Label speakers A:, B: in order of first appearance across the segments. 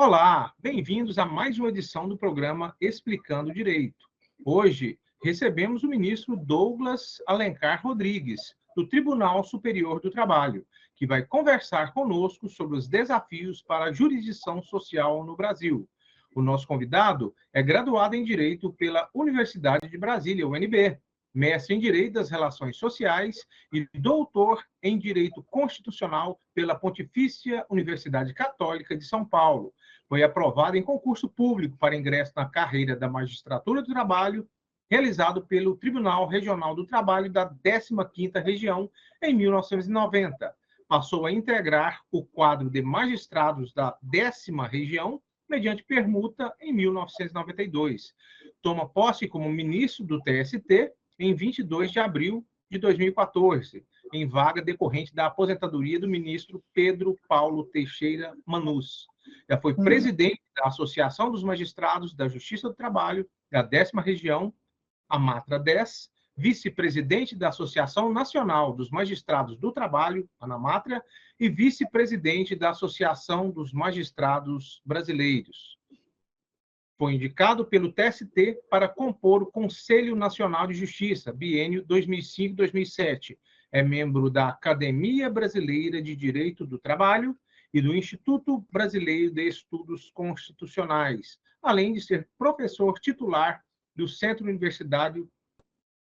A: Olá, bem-vindos a mais uma edição do programa Explicando Direito. Hoje recebemos o ministro Douglas Alencar Rodrigues, do Tribunal Superior do Trabalho, que vai conversar conosco sobre os desafios para a jurisdição social no Brasil. O nosso convidado é graduado em Direito pela Universidade de Brasília, UNB, mestre em Direito das Relações Sociais e doutor em Direito Constitucional pela Pontifícia Universidade Católica de São Paulo. Foi aprovado em concurso público para ingresso na carreira da Magistratura do Trabalho, realizado pelo Tribunal Regional do Trabalho da 15ª Região em 1990. Passou a integrar o quadro de magistrados da 10ª Região mediante permuta em 1992. Toma posse como ministro do TST em 22 de abril de 2014, em vaga decorrente da aposentadoria do ministro Pedro Paulo Teixeira Manus. Já foi presidente da Associação dos Magistrados da Justiça do Trabalho da 10ª Região, a Matra 10, vice-presidente da Associação Nacional dos Magistrados do Trabalho, ANAMATRA, e vice-presidente da Associação dos Magistrados Brasileiros. Foi indicado pelo TST para compor o Conselho Nacional de Justiça, biênio 2005-2007. É membro da Academia Brasileira de Direito do Trabalho e do Instituto Brasileiro de Estudos Constitucionais, além de ser professor titular do Centro Universitário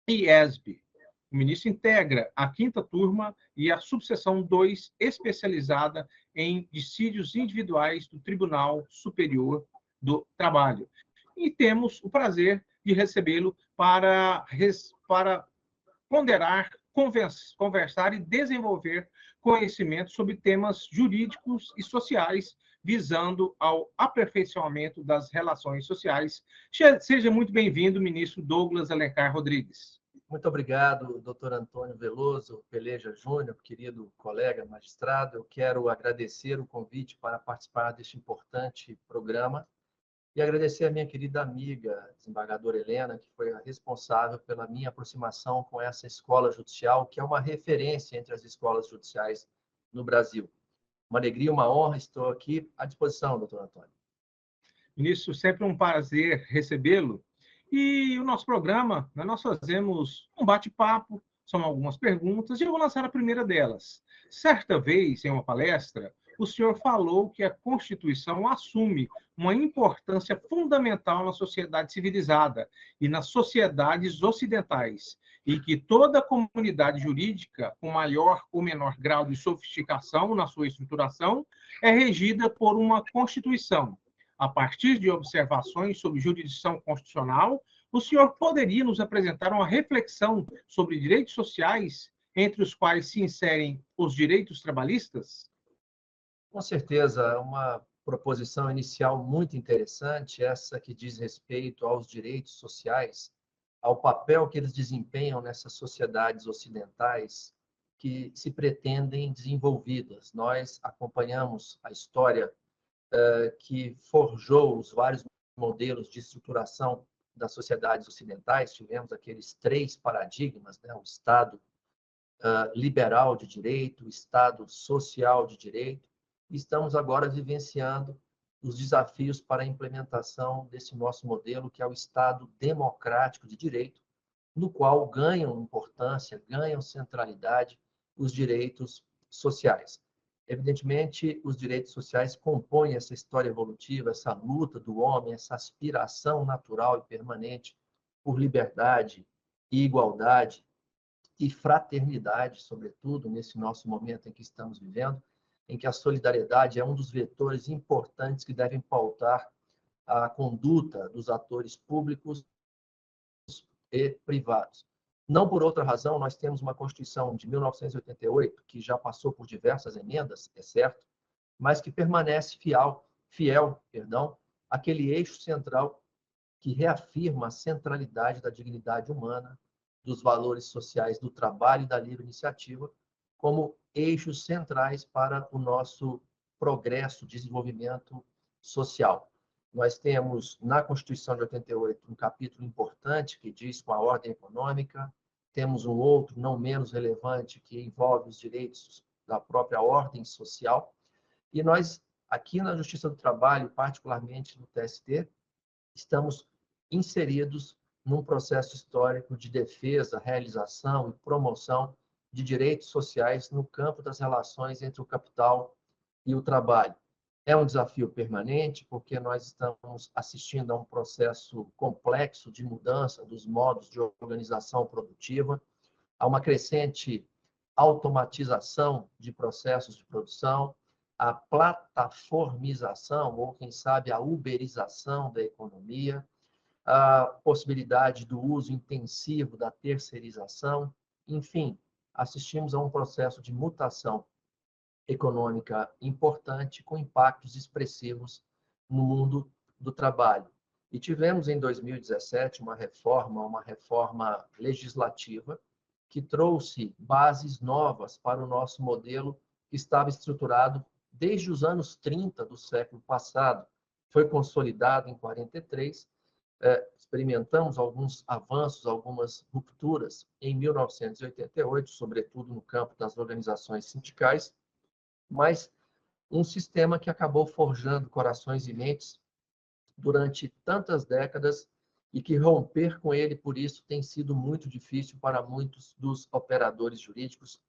A: IESB. O ministro integra a 5ª turma e a subseção 2, especializada em dissídios individuais do Tribunal Superior do Trabalho. E temos o prazer de recebê-lo para ponderar, conversar e desenvolver conhecimento sobre temas jurídicos e sociais, visando ao aperfeiçoamento das relações sociais. Seja muito bem-vindo, ministro Douglas Alencar Rodrigues.
B: Muito obrigado, doutor Antônio Veloso Peleja Júnior, querido colega magistrado. Eu quero agradecer o convite para participar deste importante programa e agradecer a minha querida amiga, desembargadora Helena, que foi a responsável pela minha aproximação com essa escola judicial, que é uma referência entre as escolas judiciais no Brasil. Uma alegria, uma honra, estou aqui à disposição, doutor Antônio.
A: Ministro, sempre um prazer recebê-lo. E o nosso programa, nós fazemos um bate-papo, são algumas perguntas, e eu vou lançar a primeira delas. Certa vez, em uma palestra, o senhor falou que a Constituição assume uma importância fundamental na sociedade civilizada e nas sociedades ocidentais, e que toda comunidade jurídica, com maior ou menor grau de sofisticação na sua estruturação, é regida por uma Constituição. A partir de observações sobre jurisdição constitucional, o senhor poderia nos apresentar uma reflexão sobre direitos sociais, entre os quais se inserem os direitos trabalhistas?
B: Com certeza, uma proposição inicial muito interessante, essa que diz respeito aos direitos sociais, ao papel que eles desempenham nessas sociedades ocidentais que se pretendem desenvolvidas. Nós acompanhamos a história que forjou os vários modelos de estruturação das sociedades ocidentais. Tivemos aqueles 3 paradigmas, né? O Estado liberal de direito, o Estado social de direito, e estamos agora vivenciando os desafios para a implementação desse nosso modelo, que é o Estado democrático de direito, no qual ganham importância, ganham centralidade os direitos sociais. Evidentemente, os direitos sociais compõem essa história evolutiva, essa luta do homem, essa aspiração natural e permanente por liberdade e igualdade e fraternidade, sobretudo nesse nosso momento em que estamos vivendo, em que a solidariedade é um dos vetores importantes que devem pautar a conduta dos atores públicos e privados. Não por outra razão, nós temos uma Constituição de 1988, que já passou por diversas emendas, é certo, mas que permanece fiel, àquele eixo central que reafirma a centralidade da dignidade humana, dos valores sociais do trabalho e da livre iniciativa, como eixos centrais para o nosso progresso, desenvolvimento social. Nós temos, na Constituição de 88, um capítulo importante que diz com a ordem econômica, temos um outro, não menos relevante, que envolve os direitos da própria ordem social, e nós aqui na Justiça do Trabalho, particularmente no TST, estamos inseridos num processo histórico de defesa, realização e promoção de direitos sociais no campo das relações entre o capital e o trabalho. É um desafio permanente, porque nós estamos assistindo a um processo complexo de mudança dos modos de organização produtiva, a uma crescente automatização de processos de produção, a plataformização, ou quem sabe a uberização da economia, a possibilidade do uso intensivo da terceirização, enfim, assistimos a um processo de mutação econômica importante, com impactos expressivos no mundo do trabalho. E tivemos em 2017 uma reforma legislativa que trouxe bases novas para o nosso modelo que estava estruturado desde os anos 30 do século passado. Foi consolidado em 43, experimentamos alguns avanços, algumas rupturas em 1988, sobretudo no campo das organizações sindicais, mas um sistema que acabou forjando corações e mentes durante tantas décadas e que romper com ele, por isso, tem sido muito difícil para muitos dos operadores jurídicos,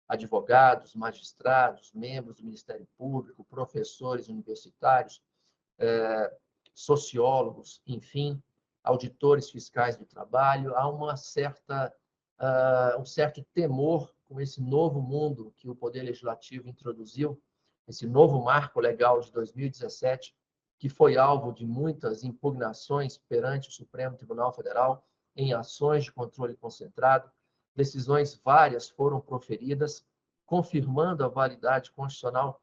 B: advogados, magistrados, membros do Ministério Público, professores universitários, sociólogos, enfim, auditores fiscais do trabalho. Há um certo temor com esse novo mundo que o Poder Legislativo introduziu, esse novo marco legal de 2017, que foi alvo de muitas impugnações perante o Supremo Tribunal Federal, em ações de controle concentrado. Decisões várias foram proferidas, confirmando a validade constitucional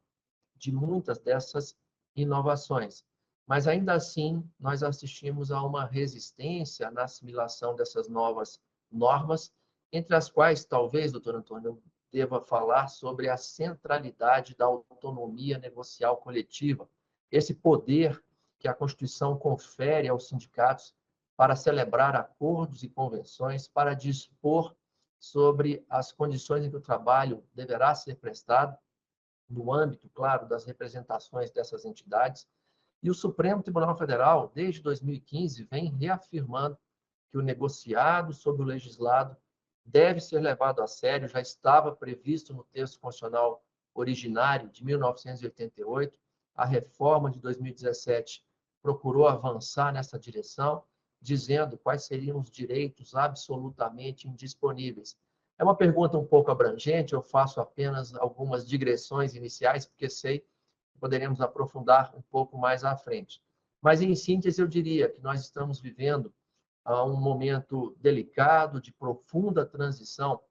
B: de muitas dessas inovações. Mas, ainda assim, nós assistimos a uma resistência na assimilação dessas novas normas, entre as quais, talvez, doutor Antônio, eu deva falar sobre a centralidade da autonomia negocial coletiva, esse poder que a Constituição confere aos sindicatos para celebrar acordos e convenções, para dispor sobre as condições em que o trabalho deverá ser prestado, no âmbito, claro, das representações dessas entidades. E o Supremo Tribunal Federal, desde 2015, vem reafirmando que o negociado sobre o legislado deve ser levado a sério, já estava previsto no texto constitucional originário de 1988, a reforma de 2017 procurou avançar nessa direção, dizendo quais seriam os direitos absolutamente indisponíveis. É uma pergunta um pouco abrangente, eu faço apenas algumas digressões iniciais, porque sei que poderemos aprofundar um pouco mais à frente. Mas, em síntese, eu diria que nós estamos vivendo um momento delicado, de profunda transição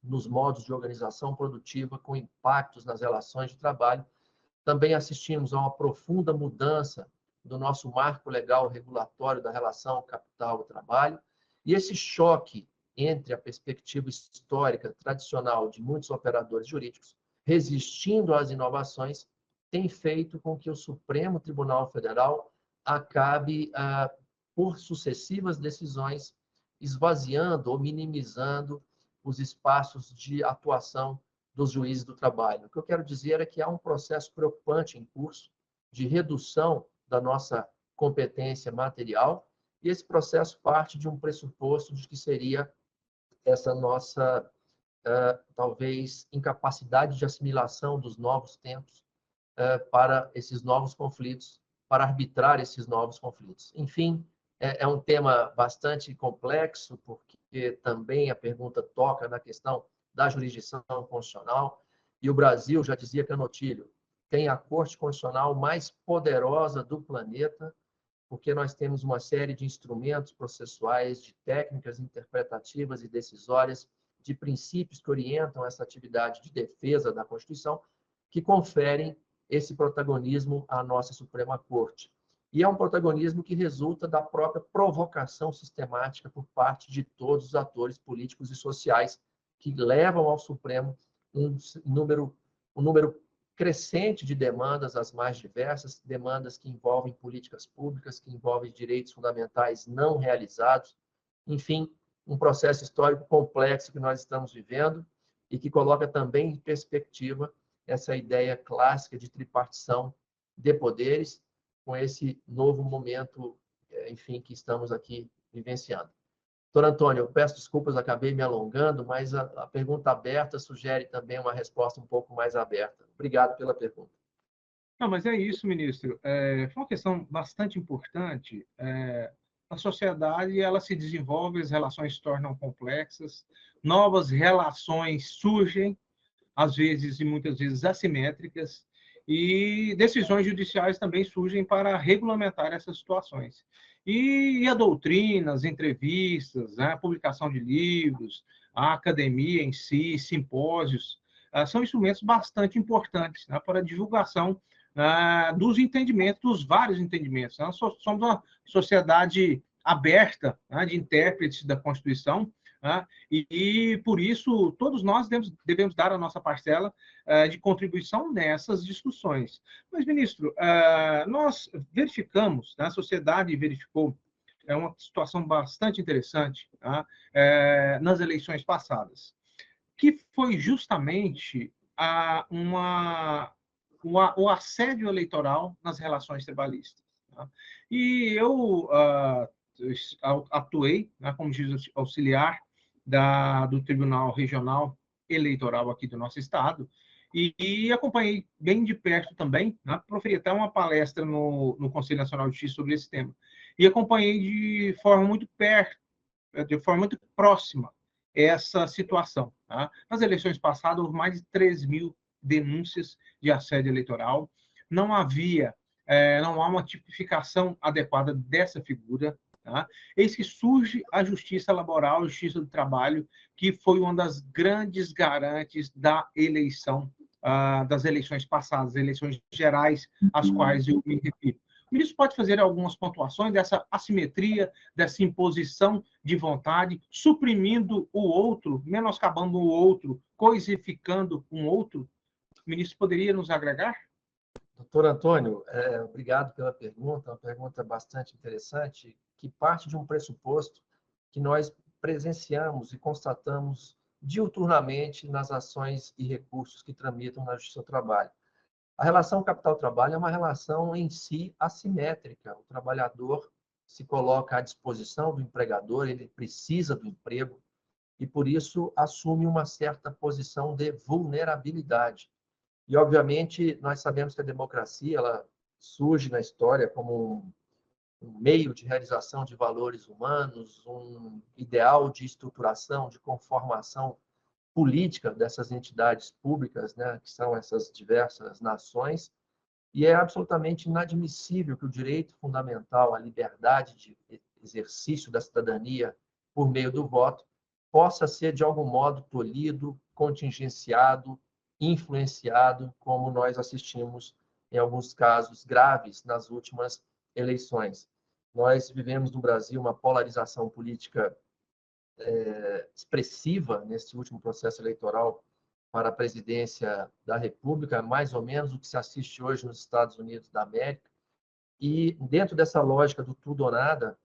B: nos modos de organização produtiva, com impactos nas relações de trabalho. Também assistimos a uma profunda mudança do nosso marco legal regulatório da relação capital-trabalho, e esse choque entre a perspectiva histórica tradicional de muitos operadores jurídicos, resistindo às inovações, tem feito com que o Supremo Tribunal Federal acabe, por sucessivas decisões, esvaziando ou minimizando os espaços de atuação dos juízes do trabalho. O que eu quero dizer é que há um processo preocupante em curso de redução da nossa competência material, e esse processo parte de um pressuposto de que seria essa nossa, talvez, incapacidade de assimilação dos novos tempos para esses novos conflitos, para arbitrar esses novos conflitos. Enfim, é um tema bastante complexo, porque também a pergunta toca na questão da jurisdição constitucional, e o Brasil, já dizia Canotilho, tem a Corte Constitucional mais poderosa do planeta, porque nós temos uma série de instrumentos processuais, de técnicas interpretativas e decisórias, de princípios que orientam essa atividade de defesa da Constituição, que conferem esse protagonismo à nossa Suprema Corte. E é um protagonismo que resulta da própria provocação sistemática por parte de todos os atores políticos e sociais que levam ao Supremo um número crescente de demandas, as mais diversas, demandas que envolvem políticas públicas, que envolvem direitos fundamentais não realizados, enfim, um processo histórico complexo que nós estamos vivendo e que coloca também em perspectiva essa ideia clássica de tripartição de poderes com esse novo momento, enfim, que estamos aqui vivenciando. Doutor Antônio, eu peço desculpas, acabei me alongando, mas a pergunta aberta sugere também uma resposta um pouco mais aberta. Obrigado pela pergunta.
A: Não, mas é isso, ministro. Foi uma questão bastante importante. A sociedade ela se desenvolve, as relações se tornam complexas, novas relações surgem, às vezes e muitas vezes assimétricas, e decisões judiciais também surgem para regulamentar essas situações. E a doutrina, as entrevistas, né, a publicação de livros, a academia em si, simpósios, são instrumentos bastante importantes, né, para a divulgação dos entendimentos, dos vários entendimentos. Nós somos uma sociedade aberta, né, de intérpretes da Constituição, né, e, por isso, todos nós devemos dar a nossa parcela de contribuição nessas discussões. Mas, ministro, nós verificamos, né, a sociedade verificou uma situação bastante interessante, tá, nas eleições passadas, que foi justamente o assédio eleitoral nas relações trabalhistas. Tá? E eu atuei, né, como juiz auxiliar do Tribunal Regional Eleitoral aqui do nosso estado, e acompanhei bem de perto também, né, proferi até uma palestra no Conselho Nacional de Justiça sobre esse tema, e acompanhei de forma muito perto, de forma muito próxima, essa situação. Tá? Nas eleições passadas, houve mais de 3.000 denúncias de assédio eleitoral, não não há uma tipificação adequada dessa figura. Tá? Eis que surge a justiça laboral, a justiça do trabalho, que foi uma das grandes garantes da eleição, das eleições passadas, eleições gerais, às quais eu me refiro. O ministro pode fazer algumas pontuações dessa assimetria, dessa imposição de vontade, suprimindo o outro, menoscabando o outro, coisificando um outro? O ministro poderia nos agregar?
B: Doutor Antônio, obrigado pela pergunta, uma pergunta bastante interessante, que parte de um pressuposto que nós presenciamos e constatamos diuturnamente nas ações e recursos que tramitam na Justiça do Trabalho. A relação capital-trabalho é uma relação em si assimétrica. O trabalhador se coloca à disposição do empregador, ele precisa do emprego e, por isso, assume uma certa posição de vulnerabilidade. E, obviamente, nós sabemos que a democracia ela surge na história como um meio de realização de valores humanos, um ideal de estruturação, de conformação política dessas entidades públicas, né, que são essas diversas nações, e é absolutamente inadmissível que o direito fundamental à liberdade de exercício da cidadania por meio do voto possa ser, de algum modo, tolhido, contingenciado, influenciado, como nós assistimos em alguns casos graves nas últimas eleições. Nós vivemos no Brasil uma polarização política expressiva nesse último processo eleitoral para a presidência da República, mais ou menos o que se assiste hoje nos Estados Unidos da América. E, dentro dessa lógica do tudo ou nada,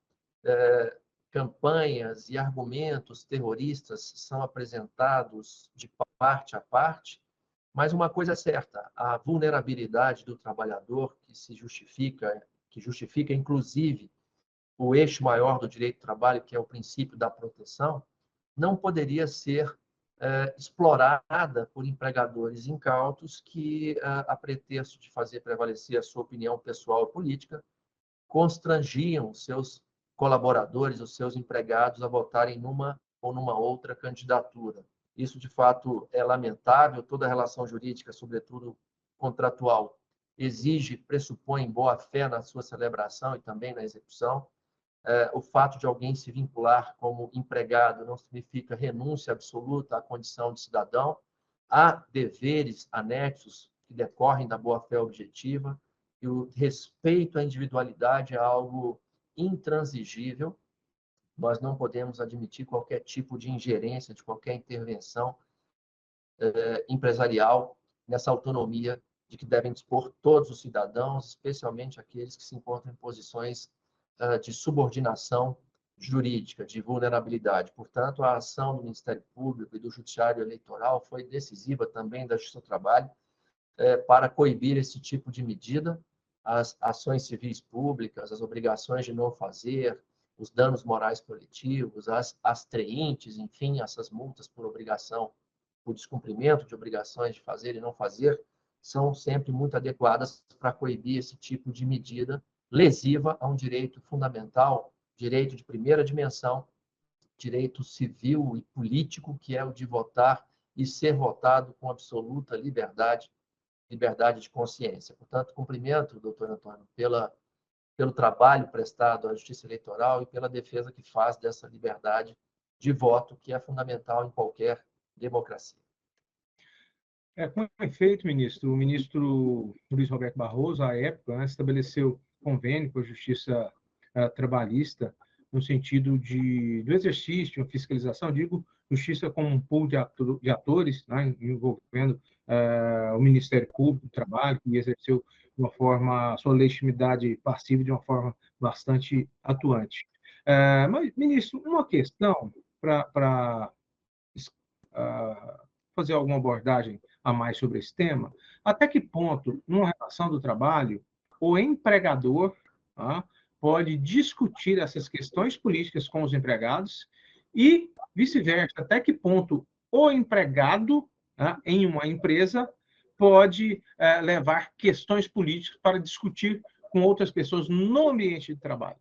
B: campanhas e argumentos terroristas são apresentados de parte a parte, mas uma coisa é certa, a vulnerabilidade do trabalhador que justifica inclusive o eixo maior do direito do trabalho, que é o princípio da proteção, não poderia ser explorada por empregadores incautos que, a pretexto de fazer prevalecer a sua opinião pessoal e política, constrangiam seus colaboradores, os seus empregados, a votarem numa ou numa outra candidatura. Isso, de fato, é lamentável. Toda relação jurídica, sobretudo contratual, pressupõe boa-fé na sua celebração e também na execução. O fato de alguém se vincular como empregado não significa renúncia absoluta à condição de cidadão. Há deveres anexos que decorrem da boa-fé objetiva e o respeito à individualidade é algo intransigível. Nós não podemos admitir qualquer tipo de ingerência, de qualquer intervenção empresarial nessa autonomia de que devem dispor todos os cidadãos, especialmente aqueles que se encontram em posições de subordinação jurídica, de vulnerabilidade. Portanto, a ação do Ministério Público e do Judiciário Eleitoral foi decisiva também da Justiça do Trabalho para coibir esse tipo de medida. as ações civis públicas, as obrigações de não fazer, os danos morais coletivos, as treintes, enfim, essas multas por obrigação, por descumprimento de obrigações de fazer e não fazer, são sempre muito adequadas para coibir esse tipo de medida lesiva a um direito fundamental, direito de primeira dimensão, direito civil e político, que é o de votar e ser votado com absoluta liberdade, liberdade de consciência. Portanto, cumprimento, doutor Antônio, pelo trabalho prestado à Justiça Eleitoral e pela defesa que faz dessa liberdade de voto, que é fundamental em qualquer democracia.
A: Com efeito, ministro, o ministro Luiz Roberto Barroso, à época, né, estabeleceu convênio com a Justiça Trabalhista no sentido do exercício, de uma fiscalização, digo, justiça como um pool de atores, né, envolvendo o Ministério Público do Trabalho, que exerceu de uma forma, a sua legitimidade passiva de uma forma bastante atuante. Mas, ministro, uma questão para fazer alguma abordagem a mais sobre esse tema, até que ponto, numa relação do trabalho, o empregador pode discutir essas questões políticas com os empregados e vice-versa, até que ponto o empregado em uma empresa pode levar questões políticas para discutir com outras pessoas no ambiente de trabalho.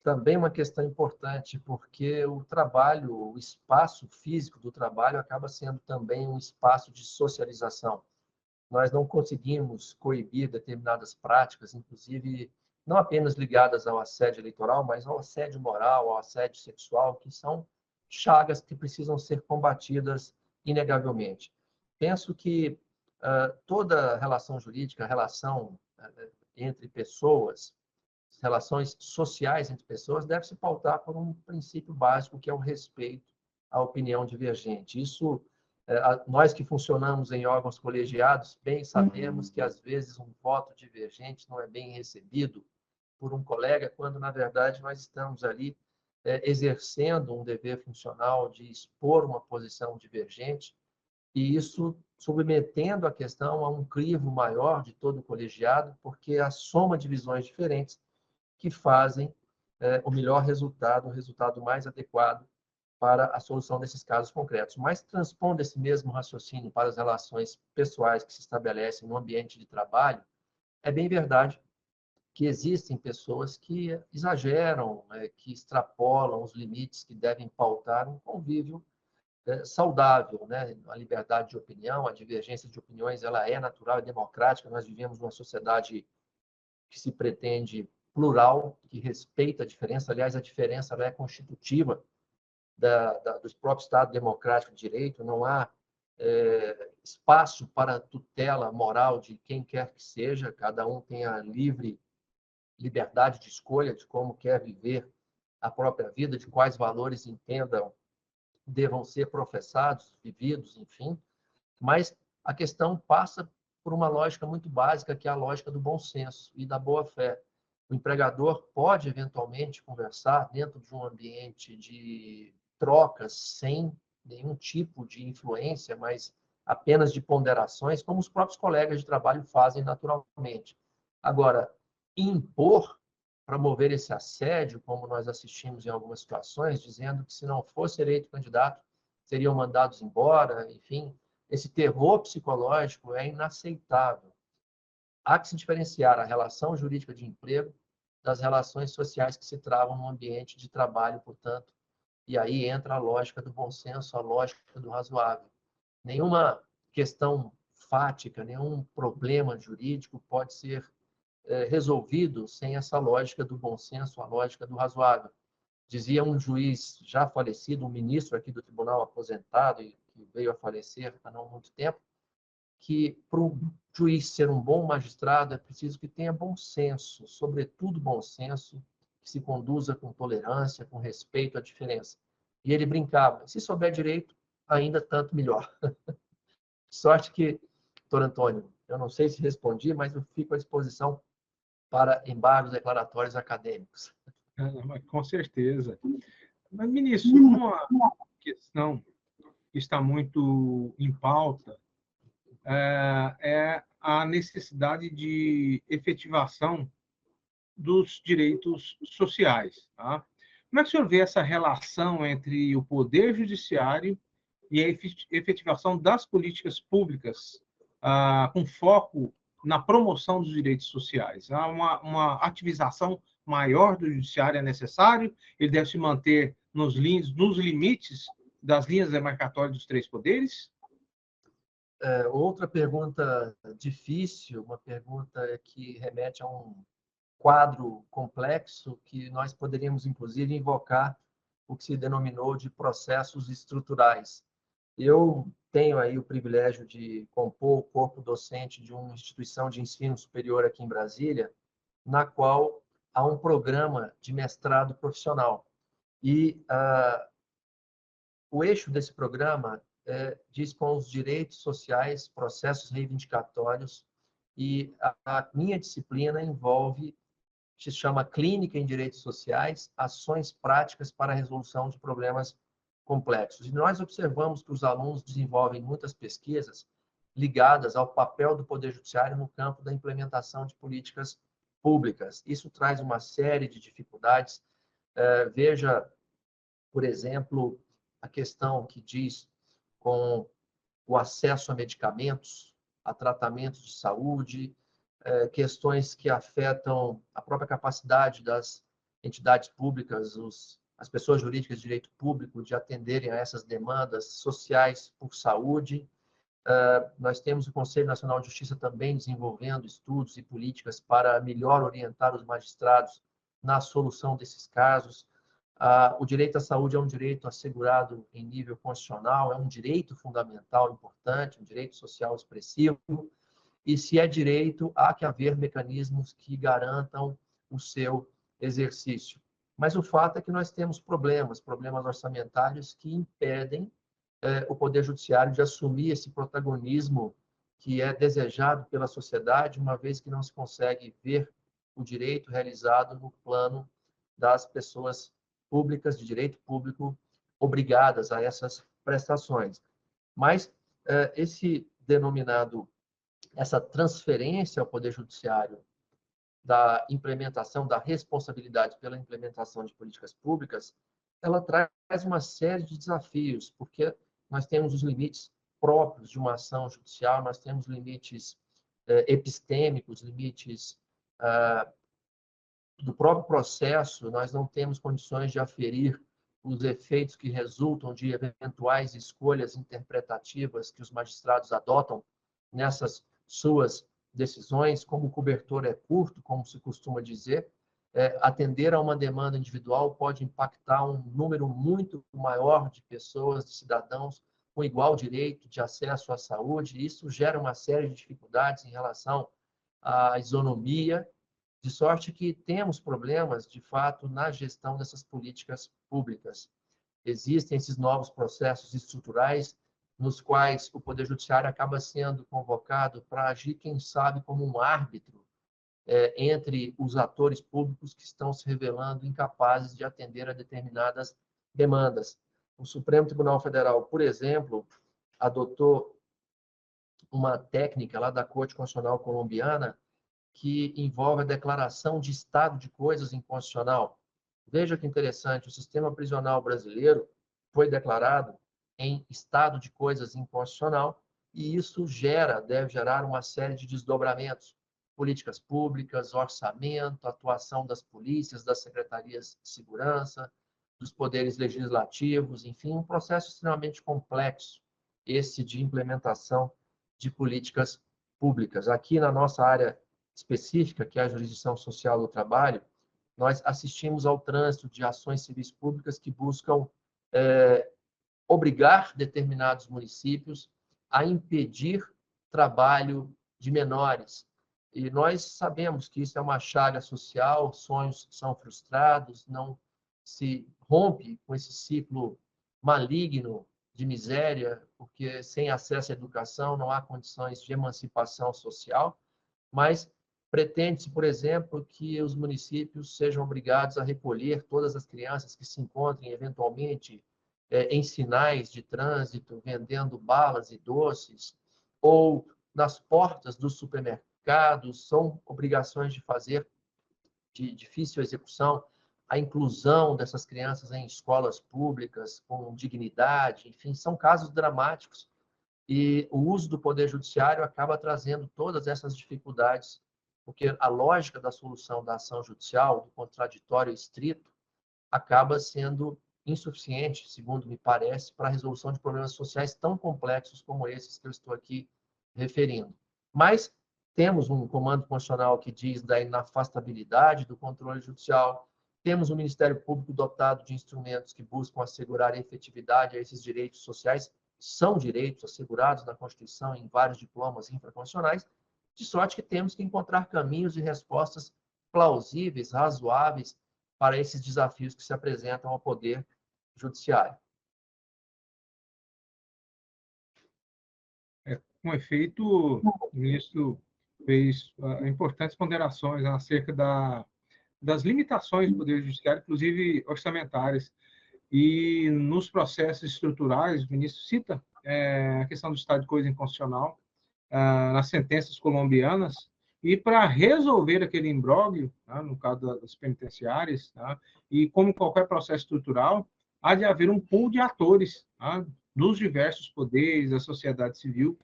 B: Também uma questão importante, porque o trabalho, o espaço físico do trabalho acaba sendo também um espaço de socialização. Nós não conseguimos coibir determinadas práticas, inclusive não apenas ligadas ao assédio eleitoral, mas ao assédio moral, ao assédio sexual, que são chagas que precisam ser combatidas inegavelmente. Penso que toda relação jurídica, relação entre pessoas, relações sociais entre pessoas, deve se pautar por um princípio básico, que é o respeito à opinião divergente. Isso, nós que funcionamos em órgãos colegiados, bem sabemos que, às vezes, um voto divergente não é bem recebido por um colega, quando, na verdade, nós estamos ali exercendo um dever funcional de expor uma posição divergente, e isso submetendo a questão a um crivo maior de todo o colegiado, porque a soma de visões diferentes que fazem o melhor resultado, o resultado mais adequado para a solução desses casos concretos. Mas transpondo esse mesmo raciocínio para as relações pessoais que se estabelecem no ambiente de trabalho, é bem verdade que existem pessoas que exageram, que extrapolam os limites que devem pautar um convívio saudável, né? A liberdade de opinião, a divergência de opiniões, ela é natural e democrática. Nós vivemos numa sociedade que se pretende plural, que respeita a diferença. Aliás, a diferença ela é constitutiva do próprio Estado democrático de direito. Não há espaço para tutela moral de quem quer que seja. Cada um tem a livre liberdade de escolha de como quer viver a própria vida, de quais valores entendam devam ser professados, vividos, enfim. Mas a questão passa por uma lógica muito básica, que é a lógica do bom senso e da boa-fé. O empregador pode, eventualmente, conversar dentro de um ambiente de trocas, sem nenhum tipo de influência, mas apenas de ponderações, como os próprios colegas de trabalho fazem naturalmente. Agora, impor, promover esse assédio, como nós assistimos em algumas situações, dizendo que se não fosse eleito candidato, seriam mandados embora, enfim, esse terror psicológico é inaceitável. Há que se diferenciar a relação jurídica de emprego das relações sociais que se travam no ambiente de trabalho, portanto, e aí entra a lógica do bom senso, a lógica do razoável. Nenhuma questão fática, nenhum problema jurídico pode ser resolvido sem essa lógica do bom senso, a lógica do razoável. Dizia um juiz já falecido, um ministro aqui do tribunal aposentado e que veio a falecer há não muito tempo, que para um juiz ser um bom magistrado é preciso que tenha bom senso, sobretudo bom senso, que se conduza com tolerância, com respeito à diferença. E ele brincava, se souber direito, ainda tanto melhor. Sorte que, doutor Antônio, eu não sei se respondi, mas eu fico à disposição para embargos declaratórios acadêmicos.
A: Com certeza. Mas, ministro, uma questão que está muito em pauta é a necessidade de efetivação dos direitos sociais. Tá? Como é que o senhor vê essa relação entre o poder judiciário e a efetivação das políticas públicas com foco na promoção dos direitos sociais? Há uma ativização maior do judiciário é necessário? Ele deve se manter nos limites das linhas demarcatórias dos três poderes?
B: Outra pergunta difícil, uma pergunta que remete a um quadro complexo que nós poderíamos, inclusive, invocar o que se denominou de processos estruturais. Eu tenho aí o privilégio de compor o corpo docente de uma instituição de ensino superior aqui em Brasília, na qual há um programa de mestrado profissional. E o eixo desse programa diz com os direitos sociais, processos reivindicatórios, e a minha disciplina envolve, se chama Clínica em Direitos Sociais, ações práticas para a resolução de problemas complexos. E nós observamos que os alunos desenvolvem muitas pesquisas ligadas ao papel do Poder Judiciário no campo da implementação de políticas públicas. Isso traz uma série de dificuldades. Veja, por exemplo, a questão que diz com o acesso a medicamentos, a tratamentos de saúde, questões que afetam a própria capacidade das entidades públicas, as pessoas jurídicas de direito público, de atenderem a essas demandas sociais por saúde. Nós temos o Conselho Nacional de Justiça também desenvolvendo estudos e políticas para melhor orientar os magistrados na solução desses casos. O direito à saúde é um direito assegurado em nível constitucional, é um direito fundamental importante, um direito social expressivo, e se é direito, há que haver mecanismos que garantam o seu exercício. Mas o fato é que nós temos problemas orçamentários que impedem o Poder Judiciário de assumir esse protagonismo que é desejado pela sociedade, uma vez que não se consegue ver o direito realizado no plano das pessoas públicas, de direito público, obrigadas a essas prestações. Mas essa transferência ao Poder Judiciário da implementação, da responsabilidade pela implementação de políticas públicas, ela traz uma série de desafios, porque nós temos os limites próprios de uma ação judicial, nós temos limites epistêmicos, limites do próprio processo, nós não temos condições de aferir os efeitos que resultam de eventuais escolhas interpretativas que os magistrados adotam nessas suas decisões, como o cobertor é curto, como se costuma dizer, atender a uma demanda individual pode impactar um número muito maior de pessoas, de cidadãos, com igual direito de acesso à saúde. Isso gera uma série de dificuldades em relação à isonomia, de sorte que temos problemas, de fato, na gestão dessas políticas públicas. Existem esses novos processos estruturais nos quais o Poder Judiciário acaba sendo convocado para agir, quem sabe, como um árbitro entre os atores públicos que estão se revelando incapazes de atender a determinadas demandas. O Supremo Tribunal Federal, por exemplo, adotou uma técnica lá da Corte Constitucional Colombiana que envolve a declaração de estado de coisas inconstitucional. Veja que interessante, o sistema prisional brasileiro foi declarado em estado de coisas inconstitucional e isso deve gerar uma série de desdobramentos. Políticas públicas, orçamento, atuação das polícias, das secretarias de segurança, dos poderes legislativos, enfim, um processo extremamente complexo, esse de implementação de políticas públicas. Aqui na nossa área específica, que é a jurisdição social do trabalho, nós assistimos ao trânsito de ações civis públicas que buscam obrigar determinados municípios a impedir trabalho de menores. E nós sabemos que isso é uma chaga social, sonhos são frustrados, não se rompe com esse ciclo maligno de miséria, porque sem acesso à educação não há condições de emancipação social, mas pretende-se, por exemplo, que os municípios sejam obrigados a recolher todas as crianças que se encontrem eventualmente em sinais de trânsito, vendendo balas e doces, ou nas portas dos supermercados, são obrigações de fazer de difícil execução, a inclusão dessas crianças em escolas públicas com dignidade, enfim, são casos dramáticos e o uso do poder judiciário acaba trazendo todas essas dificuldades, porque a lógica da solução da ação judicial, do contraditório estrito, acaba sendo insuficiente, segundo me parece, para a resolução de problemas sociais tão complexos como esses que eu estou aqui referindo. Mas temos um comando constitucional que diz da inafastabilidade do controle judicial, temos um Ministério Público dotado de instrumentos que buscam assegurar a efetividade a esses direitos sociais, são direitos assegurados na Constituição em vários diplomas infraconstitucionais, de sorte que temos que encontrar caminhos e respostas plausíveis, razoáveis, para esses desafios que se apresentam ao Poder Judiciário.
A: Com efeito, o ministro fez importantes ponderações acerca das limitações do Poder Judiciário, inclusive orçamentárias. E nos processos estruturais, o ministro cita a questão do estado de coisa inconstitucional, nas sentenças colombianas, e para resolver aquele imbróglio, tá, no caso das penitenciárias, tá, e como qualquer processo estrutural, há de haver um pool de atores, tá, dos diversos poderes, da sociedade civil,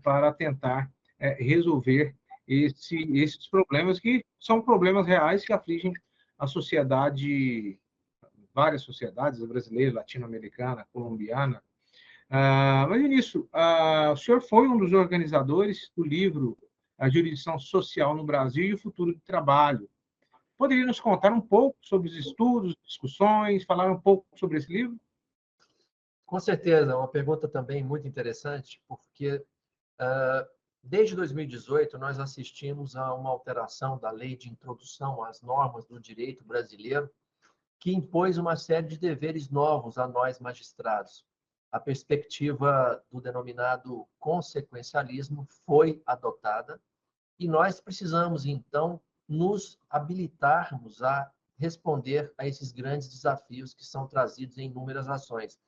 A: para tentar resolver esses problemas, que são problemas reais que afligem a sociedade, várias sociedades, a brasileira, latino-americana, colombiana. Mas, ministro, o senhor foi um dos organizadores do livro A Jurisdição Social no Brasil e o Futuro do Trabalho. Poderia nos contar um pouco sobre os estudos, discussões, falar um pouco sobre esse livro?
B: Com certeza, é uma pergunta também muito interessante, porque desde 2018 nós assistimos a uma alteração da Lei de Introdução às Normas do Direito Brasileiro, que impôs uma série de deveres novos a nós magistrados. A perspectiva do denominado consequencialismo foi adotada e nós precisamos, então, nos habilitarmos a responder a esses grandes desafios que são trazidos em inúmeras ações.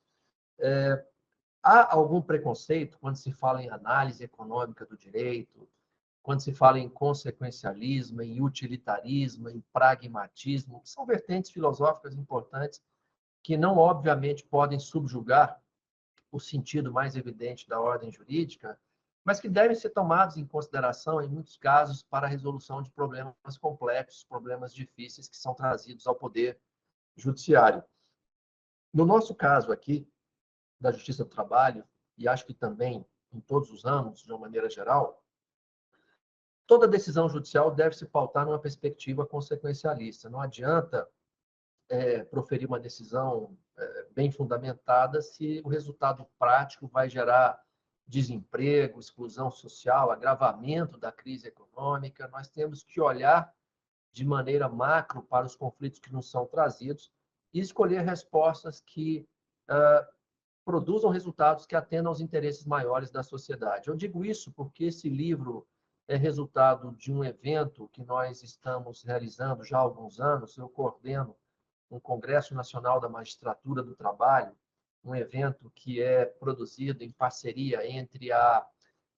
B: Há algum preconceito quando se fala em análise econômica do direito, quando se fala em consequencialismo, em utilitarismo, em pragmatismo, que são vertentes filosóficas importantes que não, obviamente, podem subjugar o sentido mais evidente da ordem jurídica, mas que devem ser tomados em consideração, em muitos casos, para a resolução de problemas complexos, problemas difíceis que são trazidos ao Poder Judiciário. No nosso caso aqui, da Justiça do Trabalho, e acho que também em todos os ramos, de uma maneira geral, toda decisão judicial deve se pautar numa perspectiva consequencialista. Não adianta proferir uma decisão bem fundamentada se o resultado prático vai gerar desemprego, exclusão social, agravamento da crise econômica. Nós temos que olhar de maneira macro para os conflitos que nos são trazidos e escolher respostas que produzam resultados que atendam aos interesses maiores da sociedade. Eu digo isso porque esse livro é resultado de um evento que nós estamos realizando já há alguns anos. Eu coordeno um Congresso Nacional da Magistratura do Trabalho, um evento que é produzido em parceria entre a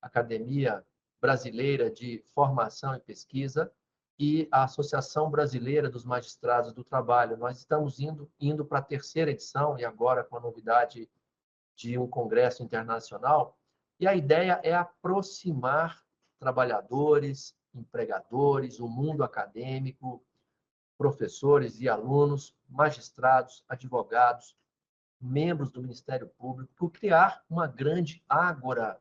B: Academia Brasileira de Formação e Pesquisa e a Associação Brasileira dos Magistrados do Trabalho. Nós estamos indo para a terceira edição, e agora com a novidade de um congresso internacional, e a ideia é aproximar trabalhadores, empregadores, o mundo acadêmico, professores e alunos, magistrados, advogados, membros do Ministério Público, criar uma grande ágora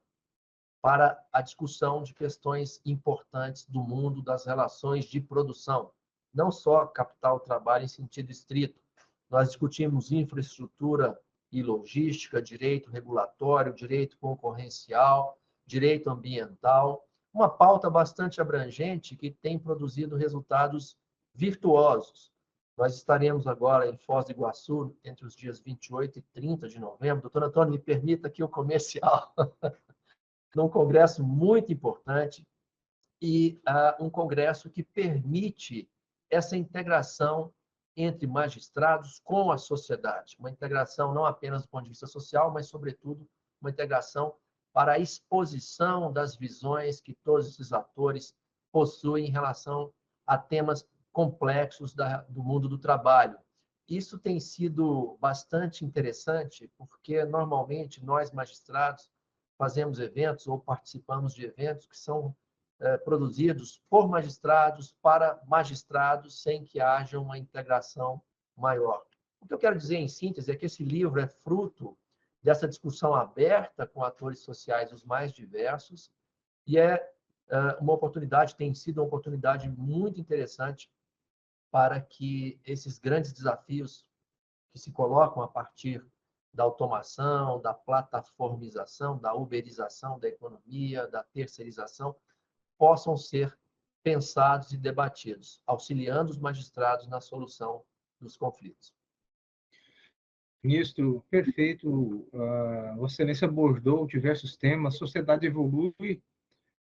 B: para a discussão de questões importantes do mundo das relações de produção, não só capital-trabalho em sentido estrito. Nós discutimos infraestrutura e logística, direito regulatório, direito concorrencial, direito ambiental, uma pauta bastante abrangente que tem produzido resultados virtuosos. Nós estaremos agora em Foz do Iguaçu entre os dias 28 e 30 de novembro. Doutor Antônio, me permita aqui o comercial. Num congresso muito importante e um congresso que permite essa integração entre magistrados com a sociedade. Uma integração não apenas do ponto de vista social, mas, sobretudo, uma integração para a exposição das visões que todos esses atores possuem em relação a temas complexos do mundo do trabalho. Isso tem sido bastante interessante, porque normalmente nós, magistrados, fazemos eventos ou participamos de eventos que são produzidos por magistrados para magistrados, sem que haja uma integração maior. O que eu quero dizer, em síntese, é que esse livro é fruto dessa discussão aberta com atores sociais os mais diversos, e é uma oportunidade, tem sido uma oportunidade muito interessante para que esses grandes desafios que se colocam a partir da automação, da plataformização, da uberização da economia, da terceirização, possam ser pensados e debatidos, auxiliando os magistrados na solução dos conflitos.
A: Ministro, perfeito. Vossa Excelência abordou diversos temas. A sociedade evolui,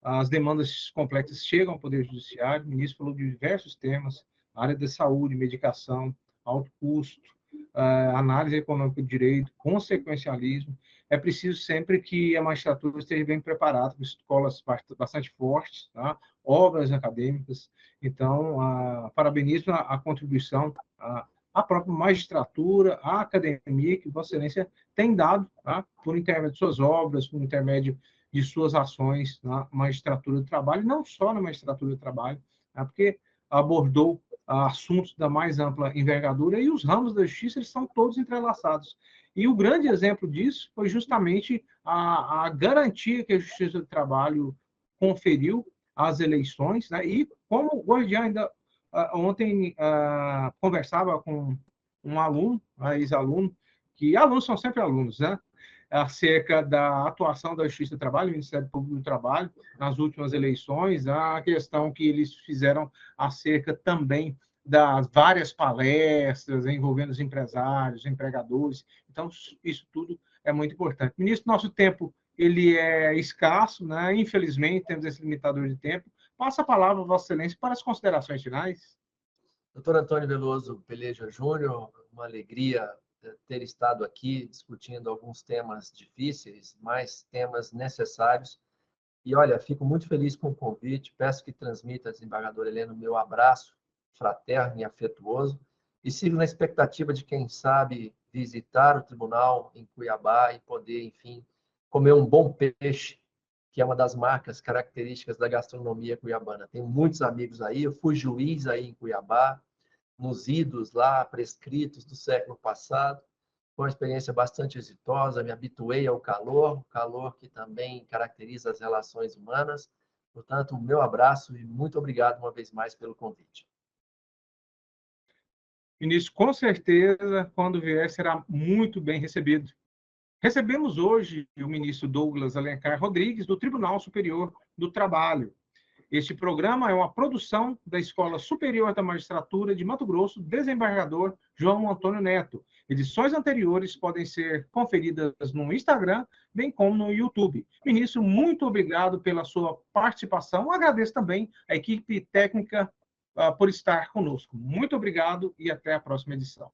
A: as demandas complexas chegam ao Poder Judiciário. O ministro falou de diversos temas, área da saúde, medicação, alto custo, análise econômica do direito, consequencialismo. É preciso sempre que a magistratura esteja bem preparada, com escolas bastante fortes, tá? Obras acadêmicas. Então, parabenizo a contribuição, a própria magistratura, a academia, que Vossa Excelência tem dado, tá? Por intermédio de suas obras, por intermédio de suas ações na magistratura do trabalho, não só na magistratura do trabalho, tá? Porque abordou assuntos da mais ampla envergadura, e os ramos da justiça eles são todos entrelaçados. E o grande exemplo disso foi justamente a garantia que a Justiça do Trabalho conferiu às eleições, né? E como o Guardiã ainda ontem conversava com um aluno, ex-aluno, que alunos são sempre alunos, né? Acerca da atuação da Justiça do Trabalho, do Ministério Público do Trabalho, nas últimas eleições, a questão que eles fizeram acerca também das várias palestras envolvendo os empresários, empregadores. Então, isso tudo é muito importante. Ministro, nosso tempo ele é escasso, né? Infelizmente, temos esse limitador de tempo. Passa a palavra, Vossa Excelência, para as considerações finais.
B: Doutor Antônio Veloso Peleja Júnior, uma alegria ter estado aqui discutindo alguns temas difíceis, mas temas necessários. E, olha, fico muito feliz com o convite, peço que transmita a desembargadora Helena o meu abraço fraterno e afetuoso, e sigo na expectativa de, quem sabe, visitar o tribunal em Cuiabá e poder, enfim, comer um bom peixe, que é uma das marcas características da gastronomia cuiabana. Tenho muitos amigos aí, eu fui juiz aí em Cuiabá, nos idos lá prescritos do século passado. Foi uma experiência bastante exitosa, me habituei ao calor, o calor que também caracteriza as relações humanas. Portanto, o meu abraço e muito obrigado uma vez mais pelo convite.
A: Ministro, com certeza, quando vier, será muito bem recebido. Recebemos hoje o ministro Douglas Alencar Rodrigues, do Tribunal Superior do Trabalho. Este programa é uma produção da Escola Superior da Magistratura de Mato Grosso, desembargador João Antônio Neto. Edições anteriores podem ser conferidas no Instagram, bem como no YouTube. Ministro, muito obrigado pela sua participação. Agradeço também a equipe técnica por estar conosco. Muito obrigado e até a próxima edição.